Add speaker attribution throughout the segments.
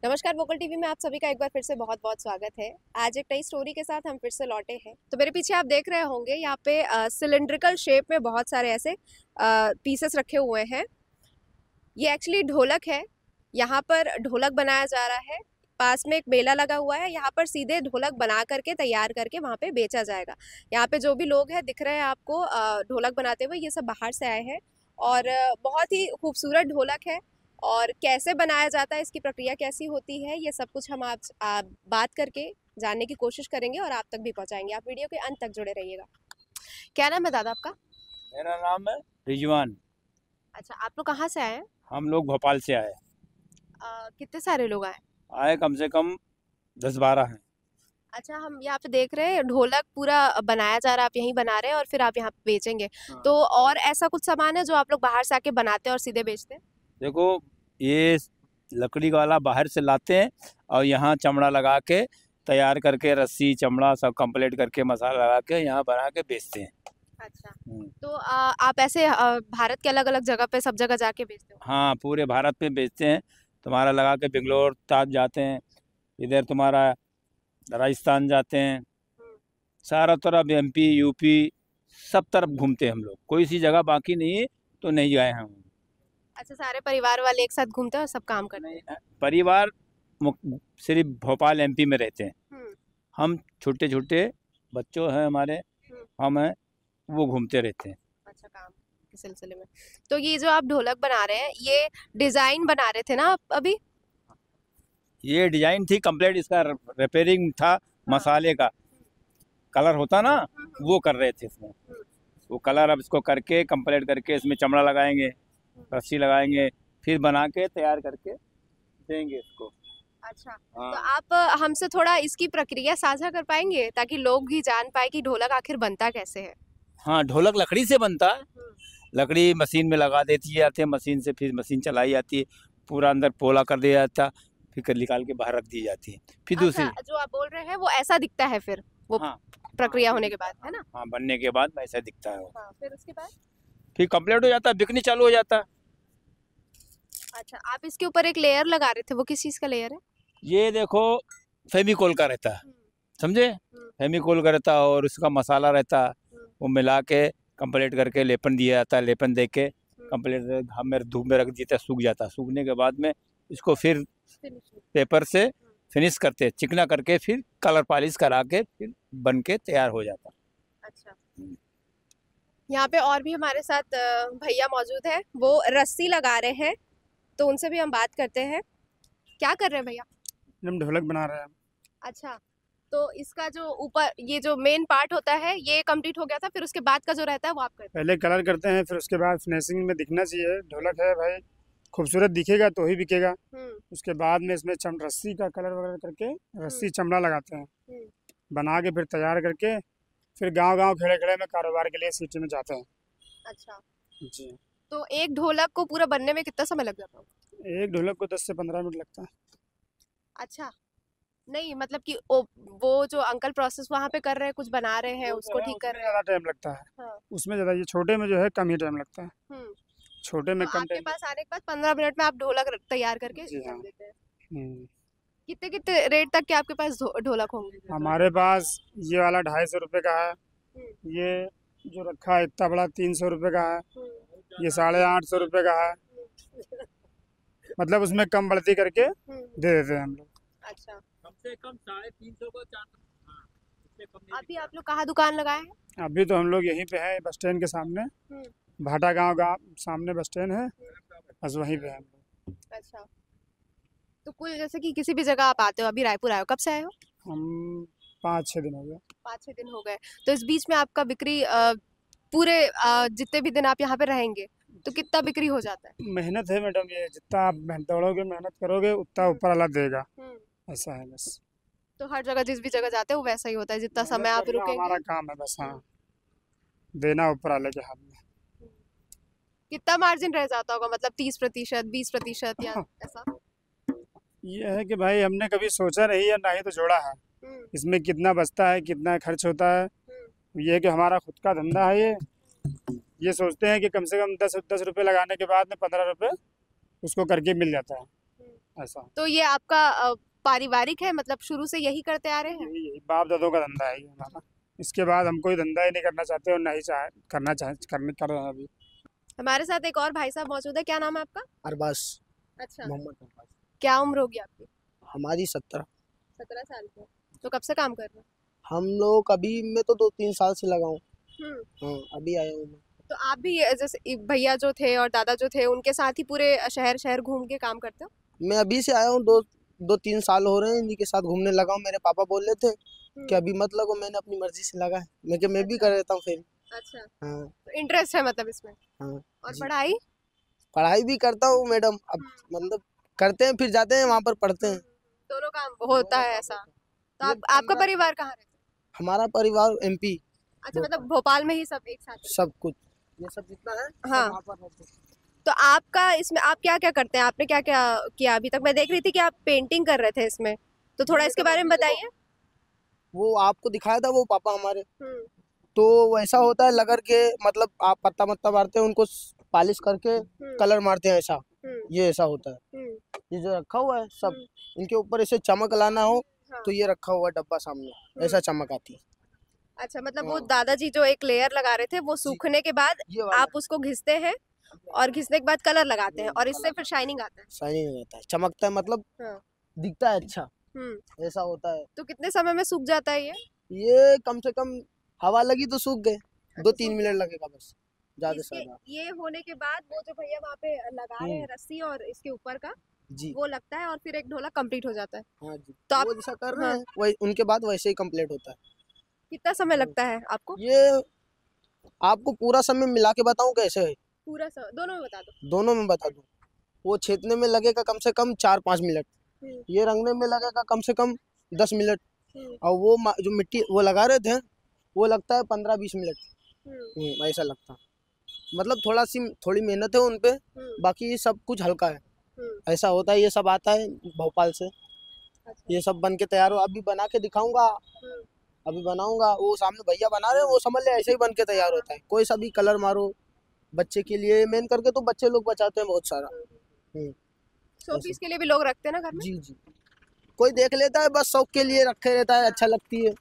Speaker 1: नमस्कार, vocal TV में आप सभी का एक बार फिर से बहुत बहुत स्वागत है। आज एक नई स्टोरी के साथ हम फिर से लौटे हैं। तो मेरे पीछे आप देख रहे होंगे यहाँ पे सिलिंड्रिकल शेप में बहुत सारे ऐसे पीसेस रखे हुए हैं। ये एक्चुअली ढोलक है। यहाँ पर ढोलक बनाया जा रहा है। पास में एक मेला लगा हुआ है। यहाँ पर सीधे ढोलक बना करके तैयार करके वहाँ पे बेचा जाएगा। यहाँ पे जो भी लोग हैं दिख रहे हैं आपको ढोलक बनाते हुए, ये सब बाहर से आए हैं और बहुत ही खूबसूरत ढोलक है। और कैसे बनाया जाता है, इसकी प्रक्रिया कैसी होती है, ये सब कुछ हम आप बात करके जानने की कोशिश करेंगे और आप तक भी पहुंचाएंगे। आप वीडियो के अंत तक जुड़े रहिएगा। क्या नाम है दादा आपका?
Speaker 2: मेरा नाम है रिजवान।
Speaker 1: अच्छा, आप लोग कहाँ से आए हैं?
Speaker 2: हम लोग भोपाल से आए।
Speaker 1: कितने सारे लोग आए?
Speaker 2: आए कम से कम 10-12 हैं।
Speaker 1: अच्छा, हम यहाँ पे देख रहे हैं ढोलक पूरा बनाया जा रहा है, आप यहीं बना रहे हैं और फिर आप यहाँ पे बेचेंगे।
Speaker 2: हाँ।
Speaker 1: तो और ऐसा कुछ सामान है जो आप लोग बाहर से आके बनाते हैं और सीधे बेचते हैं?
Speaker 2: देखो, ये लकड़ी वाला बाहर से लाते हैं और यहाँ चमड़ा लगा के तैयार करके रस्सी चमड़ा सब कंप्लीट करके मसाला लगा के यहाँ बना के बेचते हैं।
Speaker 1: अच्छा, तो आप ऐसे भारत के अलग अलग जगह पे सब जगह जाके बेचते हो?
Speaker 2: हाँ, पूरे भारत में बेचते हैं। तुम्हारा लगा के बेंगलोर तक जाते हैं, इधर तुम्हारा राजस्थान जाते हैं, सारा तरफ MP UP सब तरफ घूमते हैं हम लोग। कोई सी जगह बाकी नहीं है तो नहीं गए हम।
Speaker 1: अच्छा, सारे परिवार वाले एक साथ घूमते हैं और सब काम करते हैं?
Speaker 2: नहीं, परिवार सिर्फ भोपाल MP में रहते हैं।
Speaker 1: हम्म,
Speaker 2: हम छोटे छोटे बच्चों हैं हमारे, हम हैं, वो घूमते रहते हैं।
Speaker 1: अच्छा, काम के सिलसिले में। तो ये जो आप ढोलक बना रहे हैं, ये डिजाइन बना रहे थे ना आप अभी?
Speaker 2: ये डिजाइन थी कंप्लीट, इसका रिपेयरिंग था। मसाले का कलर होता ना, वो कर रहे थे इसमें। वो कलर अब इसको करके कंप्लीट करके इसमें चमड़ा लगाएंगे, रस्सी लगाएंगे, फिर बना के तैयार करके देंगे इसको।
Speaker 1: अच्छा,
Speaker 2: हाँ।
Speaker 1: तो आप हमसे थोड़ा इसकी प्रक्रिया साझा कर पाएंगे ताकि लोग भी जान पाए कि ढोलक आखिर बनता कैसे है?
Speaker 2: हाँ, ढोलक लकड़ी से बनता है। लकड़ी मशीन में लगा देती जाती है, मशीन से फिर मशीन चलाई जाती है, पूरा अंदर पोला कर दिया जाता, फिर निकाल के बाहर रख दी जाती है। फिर दूसरी
Speaker 1: अच्छा, जो आप बोल रहे हैं वो ऐसा दिखता है फिर वो
Speaker 2: हाँ,
Speaker 1: प्रक्रिया होने के बाद, है ना?
Speaker 2: हाँ, बनने के बाद वैसा दिखता है वो।
Speaker 1: हाँ, फिर उसके बाद?
Speaker 2: फिर कंप्लीट हो जाता है, बिकनी चालू हो जाता है।
Speaker 1: अच्छा, आप इसके ऊपर एक लेयर लगा रहे थे, वो किस चीज का लेयर है?
Speaker 2: ये देखो, फेविकोल का रहता है, समझे? फेविकोल का रहता है और उसका मसाला रहता है, वो मिला के कंप्लीट करके लेपन दिया जाता है। लेपन दे के कंप्लीट हम मेरे धूप में रख देते, सूख जाता है। सूखने के बाद में इसको फिर पेपर से फिनिश करते हैं, चिकना करके फिर कलर पॉलिश करा के फिर बन के तैयार हो जाता है।
Speaker 1: अच्छा, यहाँ पे और भी हमारे साथ भैया मौजूद है, वो रस्सी लगा रहे हैं, तो उनसे भी हम बात करते हैं। क्या कर रहे हैं भैया?
Speaker 3: हम ढोलक बना रहे हैं।
Speaker 1: अच्छा, तो इसका जो ऊपर ये जो मेन पार्ट होता है ये कंप्लीट हो गया था, फिर उसके बाद का जो रहता है वो आप करते हैं?
Speaker 3: पहले कलर करते हैं, फिर उसके बाद फिनिशिंग में दिखना चाहिए। ढोलक है भाई, खूबसूरत दिखेगा तो ही बिकेगा। उसके बाद में इसमें रस्सी का कलर वगैरह करके रस्सी चमड़ा लगाते हैं, बना के फिर तैयार करके फिर गांव-गांव खेड़े-खेड़े में कारोबार के लिए सिटी में जाते हैं।
Speaker 1: अच्छा,
Speaker 3: जी।
Speaker 1: तो एक ढोलक को पूरा बनने में कितना समय लग जाता है?
Speaker 3: एक ढोलक को 10 से 15 मिनट लगता है।
Speaker 1: अच्छा, नहीं मतलब कि वो जो अंकल प्रोसेस वहाँ पे कर रहे हैं, कुछ बना रहे हैं, उसको ठीक कर रहे हैं।
Speaker 3: ज़्यादा टाइम लगता है।
Speaker 1: हाँ।
Speaker 3: उसमें ज़्यादा, ये छोटे में जो है कम ही टाइम लगता है। छोटे में
Speaker 1: तो
Speaker 3: कम
Speaker 1: आपके
Speaker 3: टाइम।
Speaker 1: पास आने के बाद 15 मिनट में आप ढोलक तैयार करके
Speaker 3: जी हाँ।
Speaker 1: रख देते हैं।
Speaker 3: हम्म।
Speaker 1: कितने कितने रेट तक के आपके पास ढोलक होंगे?
Speaker 3: हमारे पास ये वाला 250 रुपये का है। ये जो रखा है इतना बड़ा 300 रुपये का है। ये 850 रुपये का है। मतलब उसमें कम बढ़ती करके दे देते हैं हम लोग।
Speaker 1: अच्छा,
Speaker 2: कम से कम 350 को 400।
Speaker 1: अभी आप लोग कहाँ दुकान लगाए हैं?
Speaker 3: अभी तो हम लोग यहीं पे हैं, बस स्टैंड के सामने। भाटा गांव सामने बस स्टैंड है, बस वहीं पे हैं हम लोग।
Speaker 1: अच्छा, तो कुल जैसे कि किसी भी जगह आप आते हो, अभी रायपुर आए हो, कब से आए हो?
Speaker 3: हम 5-6 दिन हो गए।
Speaker 1: 5-6 दिन हो गए। तो इस बीच में आपका बिक्री पूरे जितने भी दिन आप यहाँ पे रहेंगे तो कितना बिक्री हो जाता है?
Speaker 3: मेहनत है मैडम, ये जितना आप दौड़ोगे मेहनत करोगे उतना ऊपर वाला देगा, ऐसा है बस।
Speaker 1: तो हर जगह जिस भी जगह जाते हो वैसा ही होता है, जितना समय आप
Speaker 3: हमारा
Speaker 1: रुकेंगे।
Speaker 3: काम है बस। हाँ, देना ऊपर वाले के हाथ में।
Speaker 1: कितना मार्जिन रह जाता होगा, मतलब 30%, 20% या ऐसा?
Speaker 3: ये है कि भाई हमने कभी सोचा नहीं है, ना ही तो जोड़ा है। इसमें कितना बचता है, कितना खर्च होता है। ये है कि हमारा खुद का धंधा है ये सोचते हैं कि कम से कम 10 रुपये लगाने के बाद में 15 रुपये उसको करके मिल जाता है। ऐसा।
Speaker 1: तो ये आपका पारिवारिक है, मतलब शुरू से यही करते आ रहे हैं?
Speaker 3: यही बाप दादों का धंधा है ये हमारा। इसके बाद हम कोई धंधा ही नहीं करना चाहते और ना ही कर रहे हैं अभी।
Speaker 1: हमारे साथ एक और भाई साहब मौजूद है, क्या नाम है आपका?
Speaker 4: अरबाज,
Speaker 1: अच्छा,
Speaker 4: मोहम्मद अरबाज।
Speaker 1: क्या उम्र होगी आपकी?
Speaker 4: हमारी 17।
Speaker 1: 17 साल की। तो कब से काम कर रहे हैं?
Speaker 4: हम लोग अभी मैं तो 2-3 साल से लगा हूँ।
Speaker 1: हम्म।
Speaker 4: हाँ, अभी आया हूँ मैं।
Speaker 1: तो आप भी जैसे भैया जो थे और दादा जो थे उनके साथ ही पूरे शहर शहर घूम के काम करते हो?
Speaker 4: मैं अभी से आया हूँ, 2-3 साल हो रहे हैं इन्हीं के साथ घूमने लगा हूँ। मेरे पापा बोल रहे थे कि अभी मत लगो, मैंने अपनी मर्जी से लगा है। मैं भी
Speaker 1: अच्छा।
Speaker 4: कर देता हूँ फिर।
Speaker 1: अच्छा,
Speaker 4: हाँ
Speaker 1: तो इंटरेस्ट है मतलब इसमें।
Speaker 4: हाँ
Speaker 1: और
Speaker 4: जी।
Speaker 1: पढ़ाई?
Speaker 4: पढ़ाई भी करता हूँ मैडम, अब मतलब करते हैं फिर जाते हैं वहाँ पर पढ़ते हैं।
Speaker 1: दोनों काम होता है ऐसा। तो
Speaker 4: ये
Speaker 1: आपका
Speaker 4: 15
Speaker 1: परिवार कहाँ रहता है?
Speaker 4: हमारा परिवार MP।
Speaker 1: अच्छा, मतलब भोपाल में ही सब एक साथ रहते
Speaker 4: सब कुछ ये सब जितना है सब
Speaker 1: हाँ।
Speaker 4: वहाँ पर रहते हैं।
Speaker 1: हैं? तो आपका इसमें आप क्या क्या करते हैं? आपने क्या क्या किया अभी तक? मैं देख रही थी कि आप पेंटिंग कर रहे थे इसमें, तो थोड़ा इसके बारे में बताइए।
Speaker 4: वो आपको दिखाया था वो पापा हमारे,
Speaker 1: हम्म।
Speaker 4: तो वैसा होता है लगर के, मतलब आप पत्ता मत्ता मारते हैं उनको पॉलिश करके कलर मारते हैं ऐसा। ये ऐसा होता है। ये जो रखा हुआ है सब, इनके ऊपर ऐसे चमक लाना हो तो ये रखा हुआ डब्बा सामने ऐसा चमक आती है।
Speaker 1: अच्छा, मतलब वो
Speaker 4: हाँ।
Speaker 1: दादाजी जो एक लेयर लगा रहे थे वो सूखने के बाद
Speaker 4: ये वाला
Speaker 1: आप उसको घिसते हैं और घिसने के बाद कलर लगाते हैं और इससे फिर शाइनिंग आता है।
Speaker 4: शाइनिंग रहता है, चमकता है, मतलब
Speaker 1: हाँ।
Speaker 4: दिखता है अच्छा,
Speaker 1: हम्म।
Speaker 4: ऐसा होता है।
Speaker 1: तो कितने समय में सूख जाता है ये?
Speaker 4: ये कम से कम हवा लगी तो सूख गए,
Speaker 1: अच्छा,
Speaker 4: 2-3
Speaker 1: सूख
Speaker 4: मिनट लगेगा बस, ज्यादा से
Speaker 1: इसके
Speaker 4: ज्यादा।
Speaker 1: ये होने के बाद वो जो भैया वहाँ पे लगा रहे हैं रस्सी और इसके ऊपर का
Speaker 4: जी
Speaker 1: वो लगता है और फिर एक ढोलक कंप्लीट हो जाता है।
Speaker 4: हाँ जी,
Speaker 1: तो आप
Speaker 4: वो जैसा कर रहे
Speaker 1: हाँ,
Speaker 4: हैं वही उनके बाद वैसे ही कंप्लीट होता है।
Speaker 1: कितना समय लगता है आपको?
Speaker 4: ये आपको पूरा समय मिला के बताऊं कैसे है?
Speaker 1: पूरा दोनों में बता दो।
Speaker 4: दोनों में बता दूं, वो छेदने में लगेगा कम से कम 4-5 मिनट, ये रंगने में लगेगा कम से कम 10 मिनट, और वो जो मिट्टी वो लगा रहे थे वो लगता है 15-20 मिनट। ऐसा लगता, मतलब थोड़ी मेहनत है उन पे, बाकी सब कुछ हल्का है। ऐसा होता है, ये सब आता है भोपाल से।
Speaker 1: अच्छा।
Speaker 4: ये सब बन के तैयार हो, अभी बना के दिखाऊंगा, अभी बनाऊंगा। वो सामने भैया बना रहे हैं, वो समझ ले ऐसे ही बन के तैयार होता है। कोई सा भी कलर मारो बच्चे के लिए, मेन करके तो बच्चे लोग बचाते हैं बहुत सारा।
Speaker 1: शो पीस के लिए भी लोग रखते हैं ना घर में?
Speaker 4: जी जी, कोई देख लेता है बस शौक के लिए रखे रहता है, अच्छा लगती है।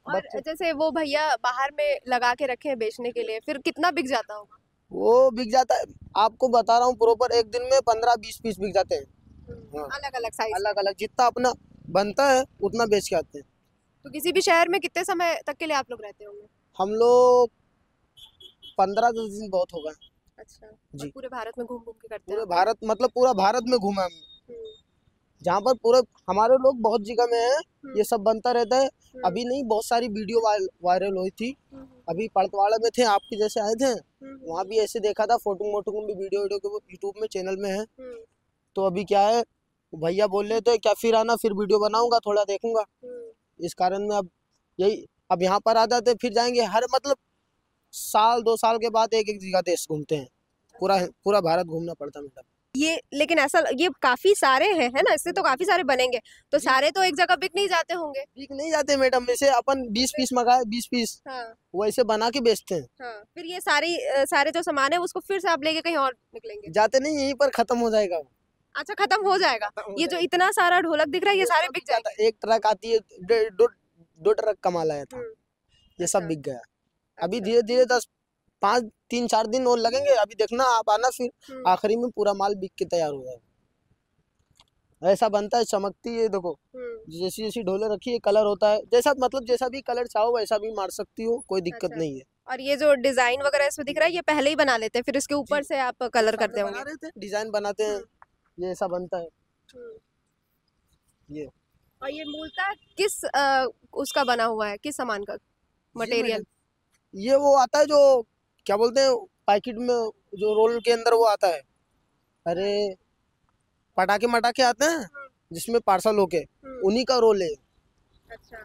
Speaker 1: और जैसे वो भैया बाहर में लगा के रखे हैं बेचने के लिए, फिर कितना बिक जाता होगा?
Speaker 4: वो बिक जाता है, आपको बता रहा हूँ प्रॉपर, एक दिन में 15-20 पीस बिक जाते हैं। हाँ,
Speaker 1: अलग अलग साइज,
Speaker 4: अलग अलग जितना अपना बनता है उतना बेच के आते हैं।
Speaker 1: तो किसी भी शहर में कितने समय तक के लिए आप लोग रहते होंगे?
Speaker 4: हम लोग 15-10 दिन बहुत हो गए।
Speaker 1: अच्छा,
Speaker 4: जी।
Speaker 1: और पूरे भारत में घूम घूम के करते
Speaker 4: पूरे
Speaker 1: हैं?
Speaker 4: भारत, मतलब पूरा भारत में घूमा हम, जहाँ पर पूरे हमारे लोग बहुत जगह में हैं, ये सब बनता रहता है। अभी नहीं, बहुत सारी वीडियो वायरल हुई थी, अभी पड़तवाड़ा में थे, आपके जैसे आए थे, वहाँ भी ऐसे देखा था, फोटो मोटो भी वीडियो के यूट्यूब में चैनल में है। तो अभी क्या है, भैया बोल रहे थे क्या फिर आना, फिर वीडियो बनाऊंगा, थोड़ा देखूंगा, इस कारण में अब यही, अब यहाँ पर आ जाते फिर जाएंगे, हर मतलब साल 2 साल के बाद एक एक जगह देश घूमते हैं, पूरा भारत घूमना पड़ता है मैडम।
Speaker 1: ये लेकिन ऐसा ये काफी सारे हैं, है ना? इससे तो काफी सारे बनेंगे, तो सारे तो एक जगह बिक नहीं जाते होंगे?
Speaker 4: बिक नहीं जाते मैडम, जैसे अपन 20 पीस मंगाए, 20 पीस
Speaker 1: हाँ।
Speaker 4: वैसे बना के बेचते हैं।
Speaker 1: हाँ, फिर ये सारे जो सामान है उसको फिर से आप लेके कहीं और निकलेंगे?
Speaker 4: जाते नहीं, यहीं पर खत्म हो जाएगा वो।
Speaker 1: अच्छा, खत्म हो जाएगा। ये जो इतना सारा ढोलक दिख रहा है ये सारे बिक जाएंगे?
Speaker 4: एक ट्रक आती है, 2 ट्रक का माल आया था, ये सब बिक गया। अभी धीरे धीरे 3-4 दिन और लगेंगे, अभी देखना आप आना, फिर आखिरी में पूरा माल बिक के तैयार हो जाएगा। ऐसा बनता है, चमकती है, देखो जैसी जैसी ढोले रखी है, कलर होता है, जैसा मतलब जैसा भी कलर चाहो वैसा भी मार सकती हो, कोई दिक्कत नहीं है।
Speaker 1: और ये जो डिजाइन वगैरह इसमें दिख रहा है ये पहले ही बना लेते हैं, फिर इसके ऊपर से आप कलर करते होंगे?
Speaker 4: डिजाइन बनाते हैं, ये ऐसा बनता है। ये
Speaker 1: और ये मूलतः किस उसका बना हुआ है, किस सामान का मटेरियल?
Speaker 4: ये वो आता है जो क्या बोलते हैं, पैकेट में जो रोल के अंदर वो आता है, अरे पटाखे मटाखे आते हैं जिसमें पार्सल होके, उन्हीं का रोल है।
Speaker 1: अच्छा।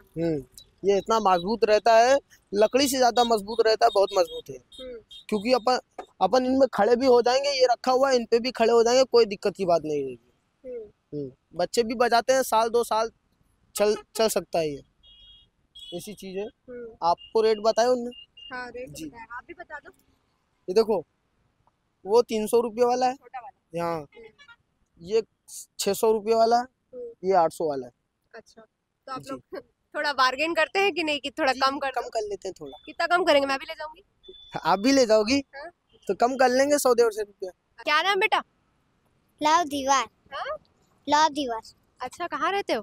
Speaker 4: ये इतना मजबूत रहता है, लकड़ी से ज्यादा मजबूत रहता है, बहुत मजबूत है। क्योंकि अपन इनमें खड़े भी हो जाएंगे, ये रखा हुआ है, इन पे भी खड़े हो जाएंगे, कोई दिक्कत की बात नहीं रहेगी। बच्चे भी बजाते हैं, 1-2 साल चल सकता है, ये ऐसी चीज है। आपको रेट बताए उनने?
Speaker 1: हाँ, रेट
Speaker 4: जी,
Speaker 1: आप भी बता दो।
Speaker 4: ये देखो, वो 300 रुपये वाला है,
Speaker 1: छोटा वाला।
Speaker 4: हाँ, ये 600 रुपये वाला है, ये 800 वाला है।
Speaker 1: अच्छा, तो आप
Speaker 4: जी।
Speaker 1: लोग थोड़ा बार्गेन करते हैं कि नहीं, कि थोड़ा कम कर
Speaker 4: कम कर लेते हैं थोड़ा।
Speaker 1: कितना कम करेंगे, मैं भी ले जाऊंगी।
Speaker 4: आप भी ले जाओगी
Speaker 1: हाँ।
Speaker 4: तो कम कर लेंगे 100-150 रुपये।
Speaker 1: क्या नाम बेटा?
Speaker 5: लव दीवार।
Speaker 1: हाँ?
Speaker 5: लव दीवार।
Speaker 1: अच्छा, कहाँ रहते हो?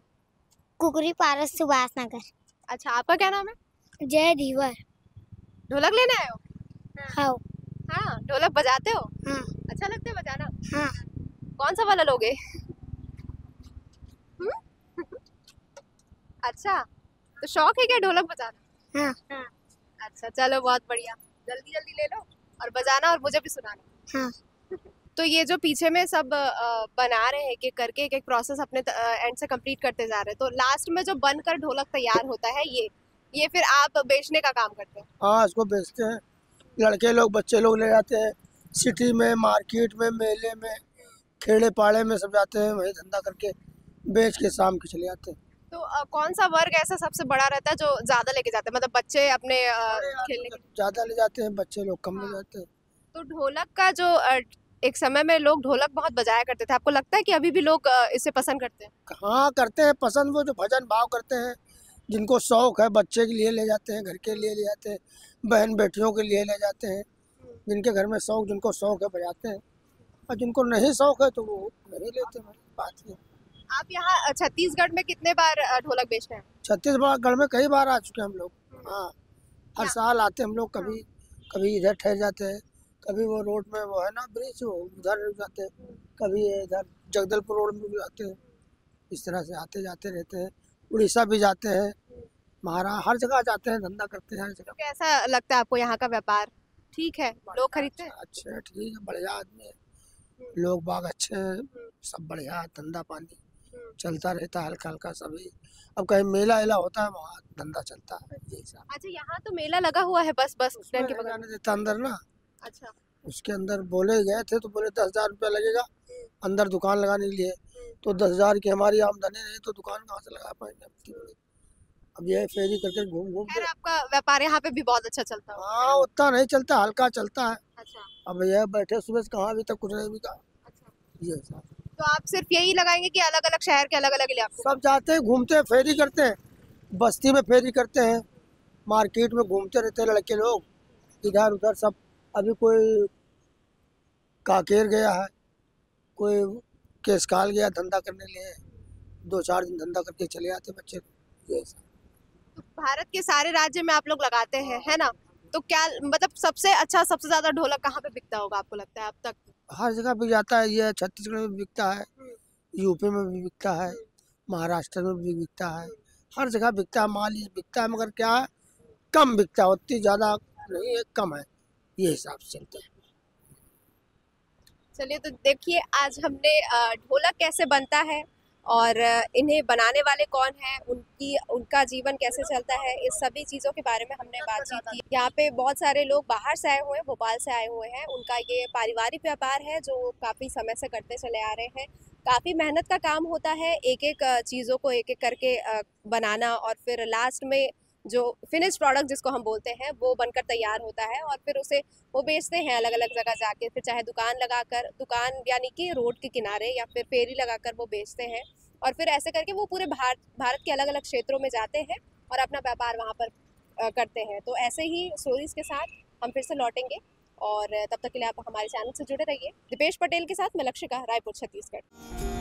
Speaker 5: कुकरी पारस सुभाष नगर।
Speaker 1: अच्छा, आपका क्या नाम है?
Speaker 5: जय दीवार।
Speaker 1: ढोलक लेने आए हो?
Speaker 5: हाँ।
Speaker 1: हाँ, ढोलक बजाते हो?
Speaker 5: हाँ।
Speaker 1: अच्छा लगता है बजाना?
Speaker 5: हाँ।
Speaker 1: कौन सा वाला लोगे? अच्छा, तो शौक है क्या ढोलक बजाना?
Speaker 5: हाँ।
Speaker 1: अच्छा, चलो बहुत बढ़िया, जल्दी जल्दी ले लो और बजाना और मुझे भी सुनाना।
Speaker 5: हाँ।
Speaker 1: तो ये जो पीछे में सब बना रहे हैं, एक एक करके एक एक प्रोसेस अपने एंड से कंप्लीट करते जा रहे हैं, तो लास्ट में जो बनकर ढोलक तैयार होता है ये फिर आप बेचने का काम करते हैं?
Speaker 6: हाँ, इसको बेचते हैं। लड़के लोग बच्चे लोग ले जाते हैं, सिटी में, मार्केट में, मेले में, खेड़े पाड़े में सब जाते हैं, वही धंधा करके बेच के शाम के चले जाते हैं।
Speaker 1: तो कौन सा वर्ग ऐसा सबसे बड़ा रहता है जो ज्यादा लेके जाते हैं, मतलब बच्चे अपने खेलने के?
Speaker 6: ज़्यादा ले जाते हैं, बच्चे लोग कम ले जाते हैं।
Speaker 1: तो ढोलक का जो एक समय में लोग ढोलक बहुत बजाया करते थे, आपको लगता है कि अभी भी लोग इसे पसंद करते हैं?
Speaker 6: हाँ, करते हैं पसंद, वो जो भजन भाव करते हैं, जिनको शौक है, बच्चे के लिए ले जाते हैं, घर के लिए ले जाते हैं, बहन बेटियों के लिए ले जाते हैं। जिनके घर में शौक, जिनको शौक है बजाते हैं, और जिनको नहीं शौक है तो वो नहीं लेते हैं। बात ये।
Speaker 1: आप यहाँ छत्तीसगढ़ में कितने बार ढोलक बेचते हैं?
Speaker 6: छत्तीसगढ़ में कई बार आ चुके हैं हम लोग। हाँ, हर साल आते हैं हम लोग, कभी कभी इधर ठहर जाते हैं, कभी वो रोड में वो है ना ब्रिज, वो उधर रुक जाते हैं, कभी इधर जगदलपुर रोड में भी जाते हैं। इस तरह से आते जाते रहते हैं। उड़ीसा भी जाते हैं, महाराष्ट्र, हर जगह जाते हैं, धंधा करते हैं हर जगह।
Speaker 1: कैसा लगता है आपको यहाँ का व्यापार? ठीक है, लोग खरीदते हैं?
Speaker 6: अच्छे हैं, ठीक है, बढ़िया आदमी है, लोग बाग अच्छे हैं, सब बढ़िया, धंधा पानी चलता रहता है हल्का हल्का सभी। अब कहीं मेला वेला होता है वहाँ धंधा चलता है, यही सब।
Speaker 1: अच्छा, यहाँ तो मेला लगा हुआ है बस स्टैंड के बगल में।
Speaker 6: जाने देता अंदर ना,
Speaker 1: अच्छा,
Speaker 6: उसके अंदर बोले गए थे तो बोले 10,000 रुपया लगेगा अंदर दुकान लगाने के लिए। तो 10,000 की हमारी आमदनी नहीं तो दुकान कहाँ से लगा पाएंगे इतनी बड़ी। अब ये फेरी करके घूम घूम
Speaker 1: खैर
Speaker 6: के।
Speaker 1: आपका व्यापार यहाँ पे भी बहुत अच्छा चलता है।
Speaker 6: हाँ, उतना नहीं चलता, हल्का चलता है।
Speaker 1: अच्छा,
Speaker 6: अब ये बैठे सुबह से कहाँ, अभी तक कुछ नहीं बिका।
Speaker 1: अच्छा,
Speaker 6: ये सब
Speaker 1: तो आप सिर्फ यही लगाएंगे कि अलग अलग शहर के अलग अलग इलाके?
Speaker 6: सब जाते हैं, घूमते हैं, फेरी करते हैं, बस्ती में फेरी करते हैं, मार्केट में घूमते रहते हैं लड़के लोग, इधर उधर सब। अभी कोई काकेर गया है, कोई केसकाल गया धंधा करने के लिए, 2-4 दिन धंधा करके चले आते बच्चे। ये सब
Speaker 1: तो भारत के सारे राज्य में आप लोग लगाते हैं, है ना? तो क्या मतलब सबसे अच्छा, सबसे ज्यादा ढोलक कहाँ पे बिकता होगा आपको लगता है अब तक?
Speaker 6: हर जगह बिक जाता है। ये छत्तीसगढ़ में भी बिकता है, यूपी में भी बिकता है, महाराष्ट्र में भी बिकता है, हर जगह बिकता है। माल ये बिकता है, मगर क्या है, कम बिकता है, उतनी ज़्यादा नहीं है, कम है, ये हिसाब से चलता है।
Speaker 1: चलिए, तो देखिए आज हमने ढोलक कैसे बनता है और इन्हें बनाने वाले कौन हैं, उनका जीवन कैसे चलता है, इस सभी चीज़ों के बारे में हमने बातचीत की। यहाँ पे बहुत सारे लोग बाहर से आए हुए हैं, भोपाल से आए हुए हैं। उनका ये पारिवारिक व्यापार है जो काफ़ी समय से करते चले आ रहे हैं। काफ़ी मेहनत का काम होता है, एक एक चीज़ों को एक एक करके बनाना, और फिर लास्ट में जो फिनिश प्रोडक्ट जिसको हम बोलते हैं वो बनकर तैयार होता है, और फिर उसे वो बेचते हैं अलग अलग जगह जाके, फिर चाहे दुकान लगाकर, दुकान यानी कि रोड के किनारे, या फिर फेरी लगाकर वो बेचते हैं, और फिर ऐसे करके वो पूरे भारत के अलग अलग क्षेत्रों में जाते हैं और अपना व्यापार वहाँ पर करते हैं। तो ऐसे ही स्टोरीज के साथ हम फिर से लौटेंगे, और तब तक के लिए आप हमारे चैनल से जुड़े रहिए। दीपेश पटेल के साथ मैं लक्षिका, रायपुर, छत्तीसगढ़।